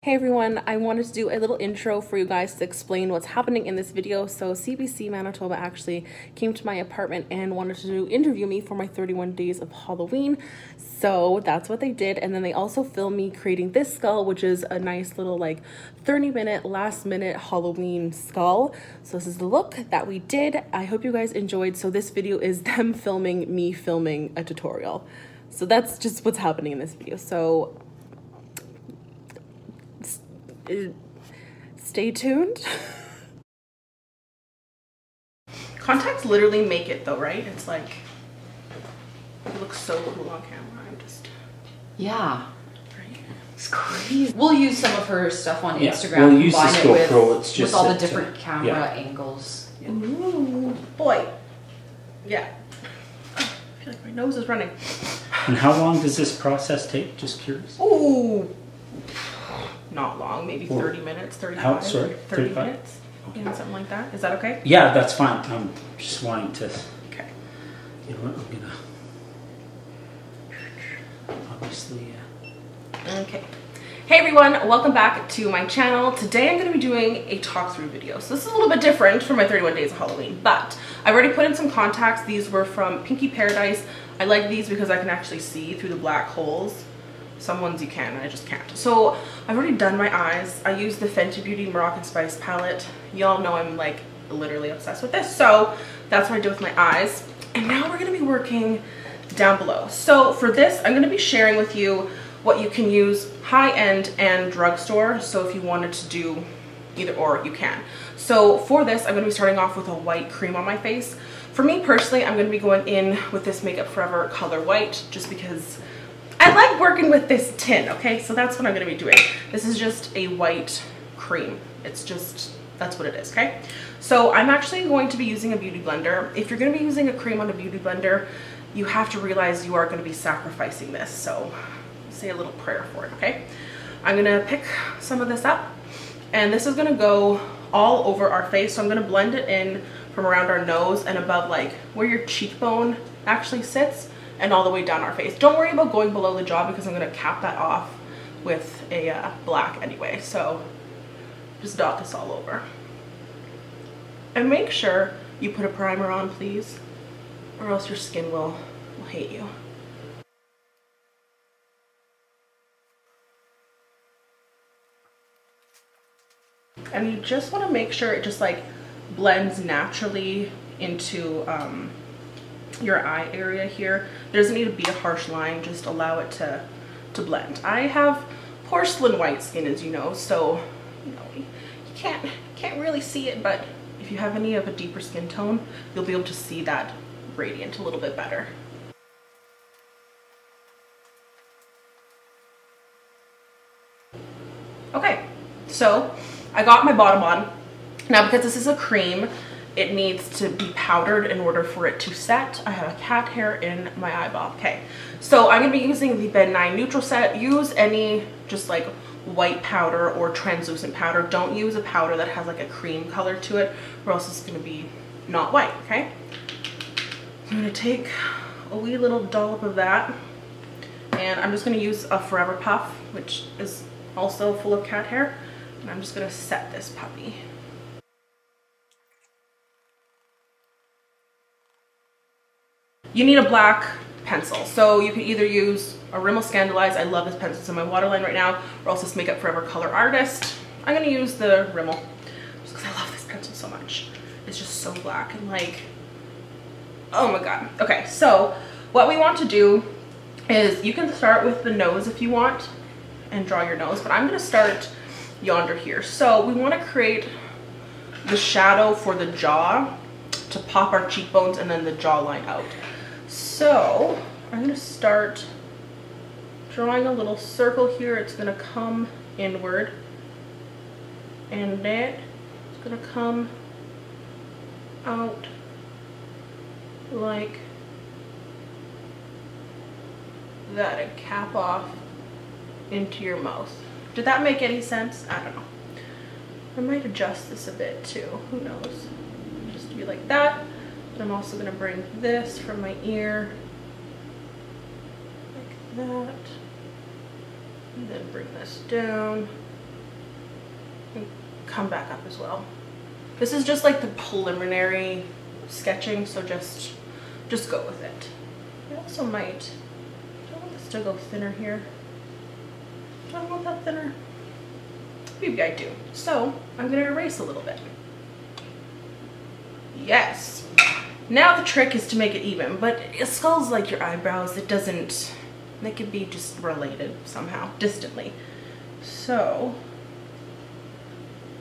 Hey everyone, I wanted to do a little intro for you guys to explain what's happening in this video. So CBC Manitoba actually came to my apartment and wanted to interview me for my 31 days of Halloween. So that's what they did. And then they also filmed me creating this skull, which is a nice little like 30-minute last minute Halloween skull. So this is the look that we did. I hope you guys enjoyed. So this video is them filming me filming a tutorial. So that's just what's happening in this video. So stay tuned. Contacts literally make it though, right? It's like, it looks so cool on camera. I'm just, yeah, right? It's crazy. We'll use some of her stuff on Instagram. We'll use this GoPro. It's just with all the different camera angles. Yeah. Ooh, boy. Yeah. Oh, I feel like my nose is running. And how long does this process take? Just curious. Ooh. Not long, maybe 30 minutes, 35. How, sorry? 30 minutes. Okay. Yeah, something like that. Is that okay? Yeah, that's fine. I'm just wanting to. Okay. You know what? I'm gonna. Obviously, Okay. Hey everyone, welcome back to my channel. Today I'm going to be doing a talk through video. So this is a little bit different from my 31 days of Halloween, but I've already put in some contacts. These were from Pinky Paradise. I like these because I can actually see through the black holes. Some ones you can, I just can't. So I've already done my eyes. I used the Fenty Beauty Moroccan Spice palette. Y'all know I'm like literally obsessed with this. So that's what I did with my eyes. And now we're gonna be working down below. So for this, I'm gonna be sharing with you what you can use high-end and drugstore. So if you wanted to do either or, you can. So for this, I'm gonna be starting off with a white cream on my face. For me personally, I'm gonna be going in with this Makeup Forever Color White just because I like working with this tin, okay? So that's what I'm gonna be doing. This is just a white cream. It's just, that's what it is, okay? So I'm actually going to be using a beauty blender. If you're gonna be using a cream on a beauty blender, you have to realize you are gonna be sacrificing this. So say a little prayer for it, okay? I'm gonna pick some of this up and this is gonna go all over our face. So I'm gonna blend it in from around our nose and above like where your cheekbone actually sits, and all the way down our face. Don't worry about going below the jaw because I'm gonna cap that off with a black anyway. So just dot this all over. And make sure you put a primer on, please, or else your skin will hate you. And you just wanna make sure it just like blends naturally into your eye area here. There doesn't need to be a harsh line, just allow it to blend. I have porcelain white skin, as you know, so you know you can't really see it, but if you have any of a deeper skin tone, you'll be able to see that gradient a little bit better. Okay, so I got my bottom on. Now because this is a cream, it needs to be powdered in order for it to set. I have a cat hair in my eyeball. Okay, so I'm gonna be using the Ben 9 Neutral Set. Use any just like white powder or translucent powder. Don't use a powder that has like a cream color to it, or else it's gonna be not white, okay? I'm gonna take a wee little dollop of that, and I'm just gonna use a Forever Puff, which is also full of cat hair, and I'm just gonna set this puppy. You need a black pencil. So you can either use a Rimmel Scandaleyes. I love this pencil. It's in my waterline right now. Or else this Makeup Forever Color Artist. I'm gonna use the Rimmel just because I love this pencil so much. It's just so black and like, oh my God. Okay, so what we want to do is you can start with the nose if you want and draw your nose, but I'm gonna start yonder here. So we wanna create the shadow for the jaw to pop our cheekbones and then the jawline out. So I'm gonna start drawing a little circle here. It's gonna come inward, and then it's gonna come out like that and cap off into your mouth. Did that make any sense? I don't know. I might adjust this a bit too, who knows? Just to be like that. But I'm also gonna bring this from my ear like that, and then bring this down and come back up as well. This is just like the preliminary sketching, so just go with it. I also might, do I want this to go thinner here? Do I want that thinner? Maybe I do. So I'm gonna erase a little bit. Yes. Now the trick is to make it even, but a skull's like your eyebrows. It doesn't, they could be just related somehow, distantly. So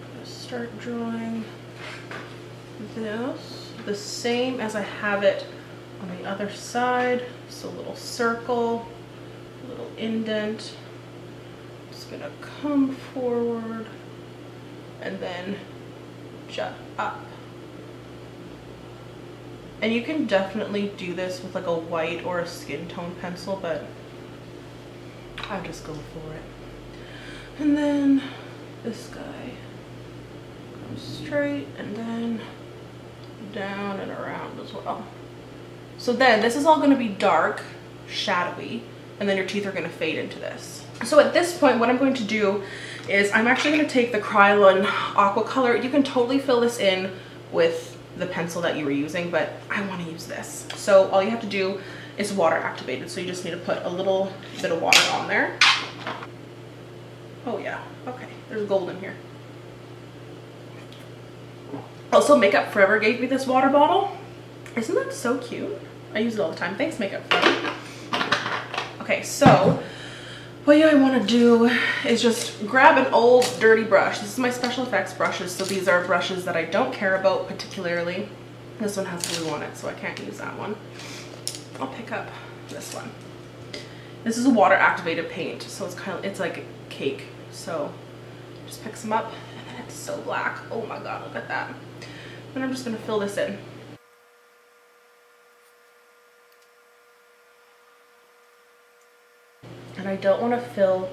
I'm gonna start drawing this the same as I have it on the other side. So a little circle, a little indent. Just gonna come forward and then jut up. And you can definitely do this with like a white or a skin tone pencil, but I just go for it. And then this guy goes straight and then down and around as well. So then this is all going to be dark, shadowy, and then your teeth are going to fade into this. So at this point, what I'm going to do is I'm actually going to take the Krylon Aqua Color. You can totally fill this in with the pencil that you were using, but I want to use this. So all you have to do is water activated. So you just need to put a little bit of water on there. Oh yeah, okay, there's gold in here. Also, Makeup Forever gave me this water bottle. Isn't that so cute? I use it all the time. Thanks, Makeup Forever. Okay, so what I want to do is just grab an old dirty brush. This is my special effects brushes, so these are brushes that I don't care about particularly. This one has glue on it, so I can't use that one. I'll pick up this one. This is a water activated paint, so it's like cake. So just pick some up, and then it's so black. Oh my god, look at that. And I'm just gonna fill this in. And I don't want to fill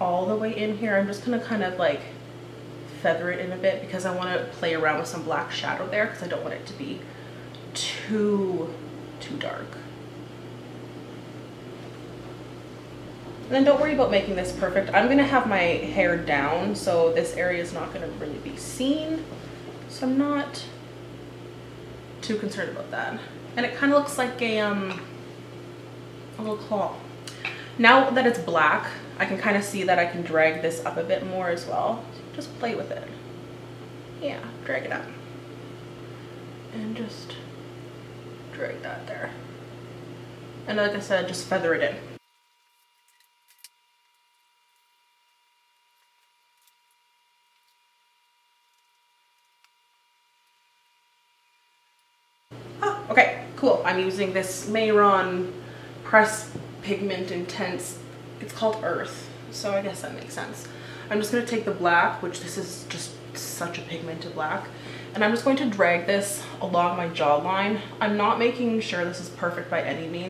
all the way in here. I'm just gonna kind of like feather it in a bit because I want to play around with some black shadow there because I don't want it to be too dark. And then don't worry about making this perfect. I'm gonna have my hair down, so this area is not gonna really be seen. So I'm not too concerned about that. And it kind of looks like a little claw. Now that it's black, I can kind of see that I can drag this up a bit more as well. So just play with it. Yeah, drag it up. And just drag that there. And like I said, just feather it in. Oh, okay, cool. I'm using this Mayron Press Pigment Intense. It's called Earth, so I guess that makes sense. I'm just going to take the black, which this is just such a pigmented black, and I'm just going to drag this along my jawline. I'm not making sure this is perfect by any means.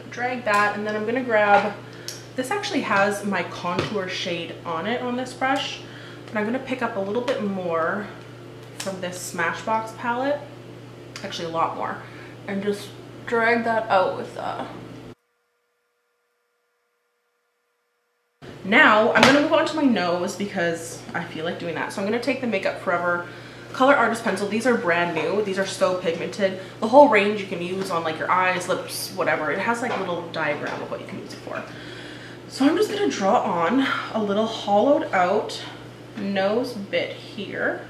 Drag that, and then I'm going to grab, this actually has my contour shade on it on this brush, but I'm going to pick up a little bit more from this Smashbox palette, actually a lot more, and just drag that out with Now I'm gonna move on to my nose because I feel like doing that. So I'm gonna take the Makeup Forever Color Artist Pencil. These are brand new. These are so pigmented. The whole range you can use on like your eyes, lips, whatever. It has like a little diagram of what you can use it for. So I'm just gonna draw on a little hollowed out nose bit here.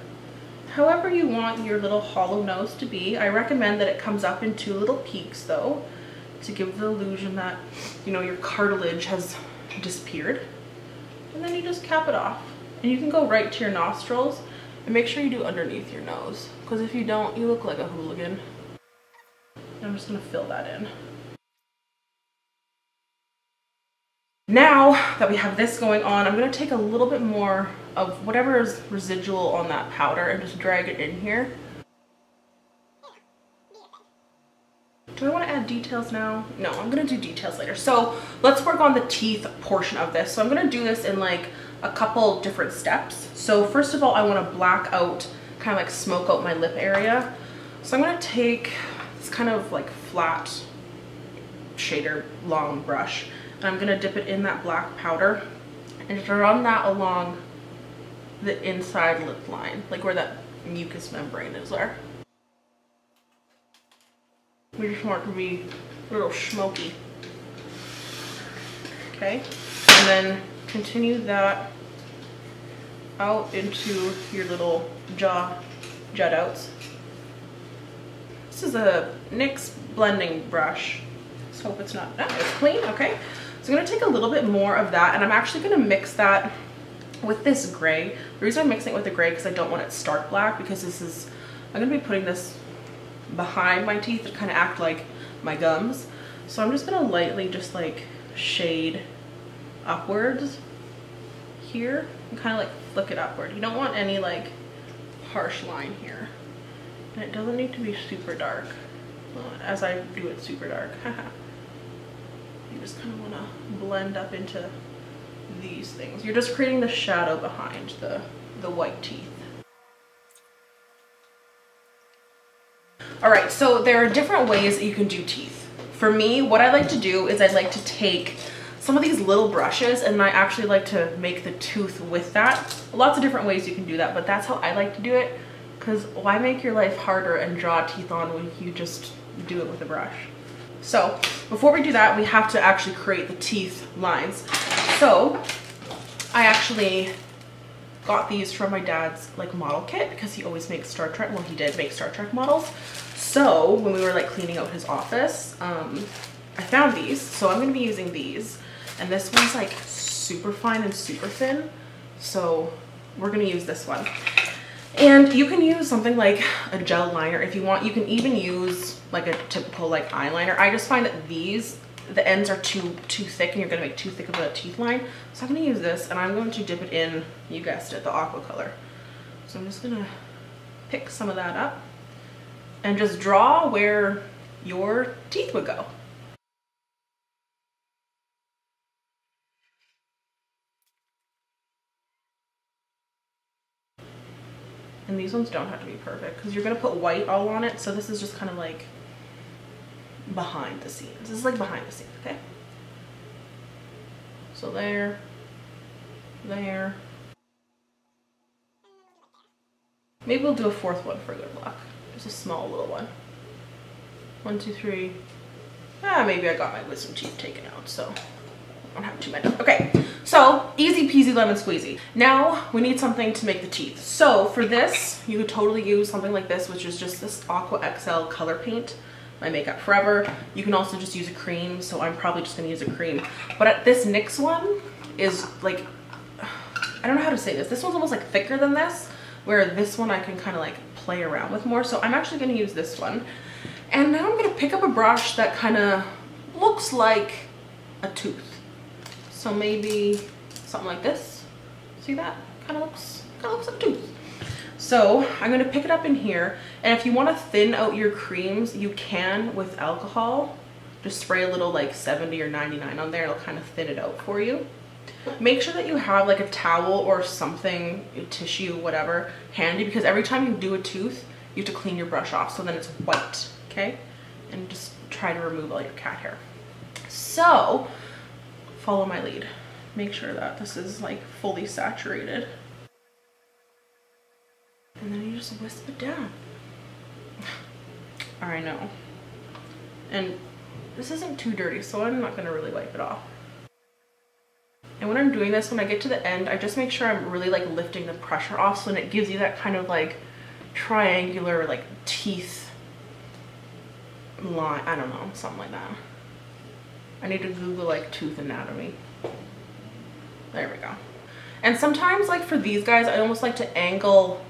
However you want your little hollow nose to be. I recommend that it comes up in two little peaks though, to give the illusion that, you know, your cartilage has disappeared. And then you just cap it off. And you can go right to your nostrils and make sure you do underneath your nose, because if you don't, you look like a hooligan. And I'm just gonna fill that in. Now that we have this going on, I'm gonna take a little bit more of whatever is residual on that powder and just drag it in here. Do I want to add details now? No, I'm gonna do details later. So let's work on the teeth portion of this. So I'm gonna do this in like a couple different steps. So first of all, I want to black out, kind of like smoke out my lip area. So I'm gonna take this kind of like flat shader long brush. And I'm gonna dip it in that black powder and just run that along the inside lip line, like where that mucous membrane is there. We just want it to be a little smoky. Okay, and then continue that out into your little jaw jut outs. This is a NYX blending brush. Let's hope it's not, it's clean, okay. So I'm gonna take a little bit more of that, and I'm actually gonna mix that with this gray. The reason I'm mixing it with the gray because I don't want it stark black, because this is, I'm gonna be putting this behind my teeth to kind of act like my gums. So I'm just gonna lightly just like shade upwards here and kind of like flick it upward. You don't want any like harsh line here. And it doesn't need to be super dark, as I do it super dark. You just kind of want to blend up into these things. You're just creating the shadow behind the white teeth. All right, so there are different ways that you can do teeth. For me, what I like to do is I like to take some of these little brushes and I actually like to make the tooth with that. Lots of different ways you can do that, but that's how I like to do it, because why make your life harder and draw teeth on when you just do it with a brush? So before we do that, we have to actually create the teeth lines. So I actually got these from my dad's like model kit, because he always makes Star Trek, well, he did make Star Trek models. So when we were like cleaning out his office, I found these, so I'm gonna be using these. And this one's like super fine and super thin, so we're gonna use this one. And you can use something like a gel liner if you want. You can even use like a typical like eyeliner. I just find that these, the ends are too thick and you're gonna make too thick of a teeth line. So I'm gonna use this and I'm going to dip it in, you guessed it, the aqua color. So I'm just gonna pick some of that up and just draw where your teeth would go. And these ones don't have to be perfect because you're gonna put white all on it. So this is just kind of like behind the scenes. This is like behind the scenes, okay? So there, there. Maybe we'll do a fourth one for good luck. Just a small little one. 1, 2, 3. Maybe I got my wisdom teeth taken out, so I don't have too many. Okay, so easy peasy lemon squeezy. Now we need something to make the teeth. So for this, you could totally use something like this, which is just this Aqua XL color paint by Makeup Forever. You can also just use a cream, so I'm probably just gonna use a cream. But this NYX one is like, I don't know how to say this. This one's almost like thicker than this, where this one I can kind of like play around with more. So I'm actually gonna use this one. And now I'm gonna pick up a brush that kind of looks like a tooth. So maybe something like this. See that? Kind of looks like a tooth. So I'm gonna pick it up in here. And if you wanna thin out your creams, you can with alcohol. Just spray a little like 70 or 99 on there. It'll kind of thin it out for you. Make sure that you have like a towel or something, a tissue, whatever, handy, because every time you do a tooth, you have to clean your brush off so then it's white, okay? And just try to remove all your cat hair. So, follow my lead. Make sure that this is like fully saturated. And then you just wisp it down. I know. And this isn't too dirty, so I'm not gonna really wipe it off. And when I'm doing this, when I get to the end, I just make sure I'm really like lifting the pressure off, so then it gives you that kind of like triangular like teeth line. I don't know, something like that. I need to Google like tooth anatomy. There we go. And sometimes like for these guys, I almost like to angle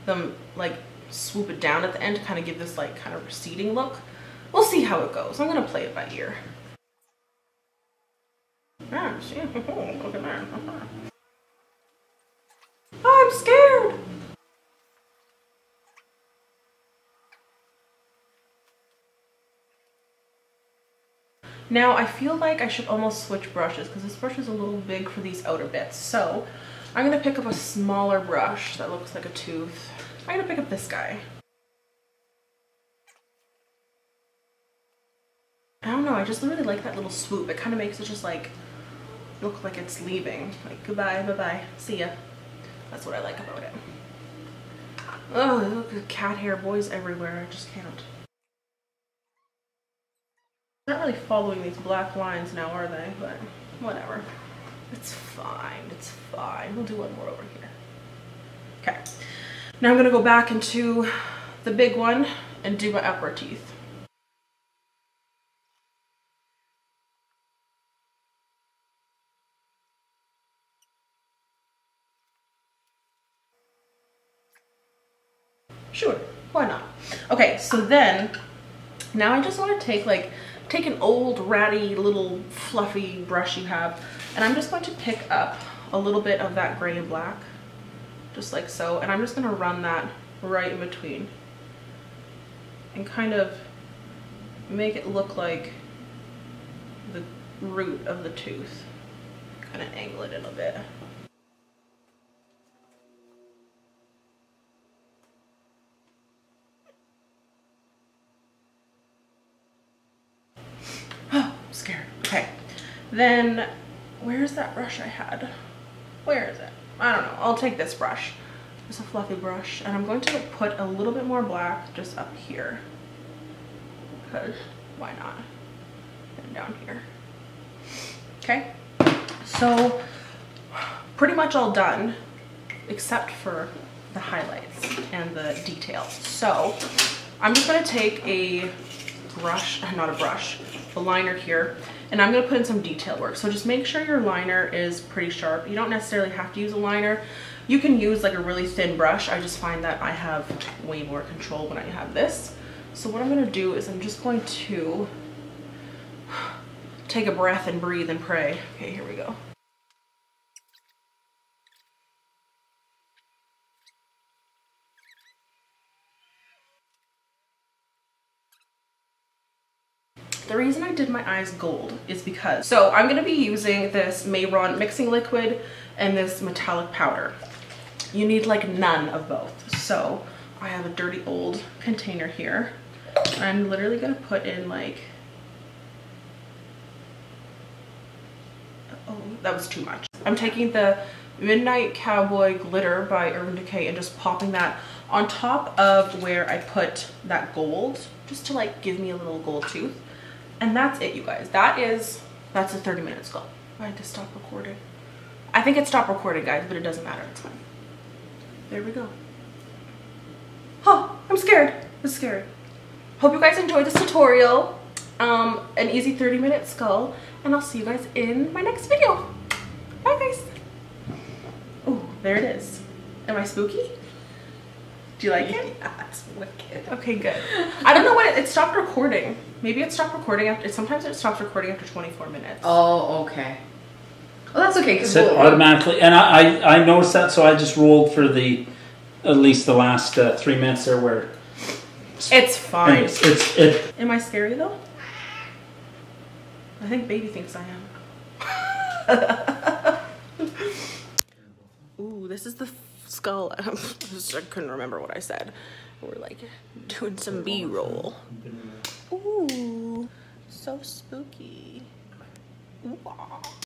them, like swoop it down at the end to kind of give this like kind of receding look. We'll see how it goes. I'm gonna play it by ear. Yeah, see? Oh, look at that. Oh, I'm scared. Now I feel like I should almost switch brushes because this brush is a little big for these outer bits. So I'm gonna pick up a smaller brush that looks like a tooth. I'm gonna pick up this guy. I don't know, I just really like that little swoop. It kind of makes it just like look like it's leaving. Like goodbye, bye-bye, see ya. That's what I like about it. Oh, look at cat hair, boys everywhere. I just can't. Not really following these black lines now, are they? But whatever. It's fine. It's fine. We'll do one more over here. Okay. Now I'm gonna go back into the big one and do my upper teeth. Sure, why not? Okay, so then now I just want to take an old ratty little fluffy brush you have, and I'm just going to pick up a little bit of that gray and black, just like so, and I'm just going to run that right in between and kind of make it look like the root of the tooth. Kind of angle it in a bit. Oh, I'm scared. Okay. Then, where's that brush I had? Where is it? I don't know. I'll take this brush. It's a fluffy brush. And I'm going to put a little bit more black just up here. Because why not? And down here. Okay. So, pretty much all done. Except for the highlights and the details. So, I'm just going to take a brush, not a brush, a liner here, and I'm going to put in some detail work. So just make sure your liner is pretty sharp. You don't necessarily have to use a liner. You can use like a really thin brush. I just find that I have way more control when I have this. So what I'm going to do is I'm just going to take a breath and breathe and pray. Okay, here we go. The reason I did my eyes gold is because, so I'm gonna be using this Mayron mixing liquid and this metallic powder. You need like none of both. So I have a dirty old container here. I'm literally gonna put in like, oh, that was too much. I'm taking the Midnight Cowboy glitter by Urban Decay and just popping that on top of where I put that gold, just to like give me a little gold tooth. And that's it, you guys. That's a 30-minute skull. I had to stop recording. I think it stopped recording, guys, but it doesn't matter. It's fine. There we go. Oh, I'm scared. It's scary. Hope you guys enjoyed this tutorial. An easy 30-minute skull. And I'll see you guys in my next video. Bye, guys. Oh, there it is. Am I spooky? Do you like it? Yeah, it's wicked. Okay, good. I don't know what it stopped recording. Maybe it stopped recording after, sometimes it stops recording after 24 minutes. Oh, okay. Well, that's okay. So automatically, and I noticed that, so I just rolled for at least the last 3 minutes there where. It's fine. Anyways, Am I scary though? I think baby thinks I am. Ooh, this is the skull. I couldn't remember what I said. We're like doing some B-roll. Ooh, so spooky. Ooh.